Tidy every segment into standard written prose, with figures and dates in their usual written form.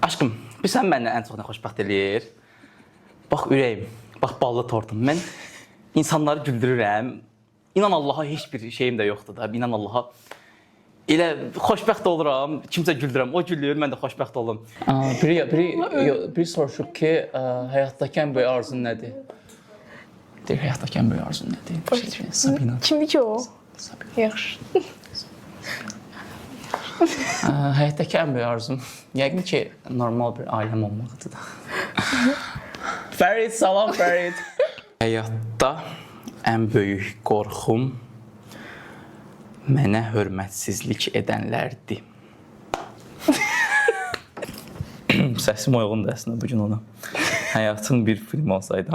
Aşkım, bilsən məni ən çox nə xoşbəxt eləyir? Bax ürəyim, bax ballı tortum. Mən insanları güldürürəm. İnan Allaha heç bir şeyim də yoxdur da. İnan Allaha. Elə xoşbəxt oluram, kimsə güldürəm, o gülür, mən də xoşbəxt olum. Biri soruşub ki, həyatdakı ən böyük arzun nədir? Deyir, həyatdakı ən böyük arzun nədir? Sabina. Kimdir ki o? Yaxşı. Həyatdakı ən böyük arzum yəqin ki, normal bir ailəm olmaqdır da. Fərid, salam Fərid. Həyatda ən böyük qorxum mənə hörmətsizlik edənlərdir. Səsim uyğundur əslində bugün ona. Həyatın bir film olsaydı.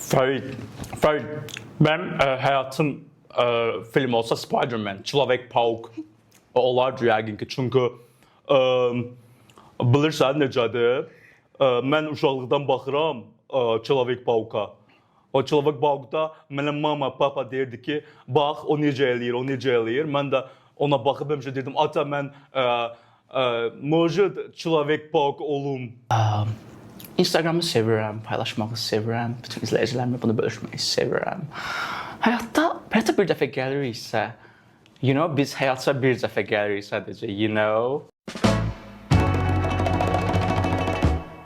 Fərid, mənim həyatım film olsa Spider-Man, Человек-паук olardı yəqin ki, çünki bilirsən necədir? Mən uşaqlıqdan baxıram Человек-паука. O Человек-паукda mənə mama, papa deyirdi ki, bax, o necə eləyir. Mən də ona baxıb həmişə deyirdim, ata mən может Человек-паук olum. Instagramı sevirəm, paylaşmağı sevirəm, bütün izləyicilərimlə bunu bölüşməyi sevirəm. Həyatda bir dəfə gəliriksə, biz həyatda bir dəfə gəlirik sadəcə,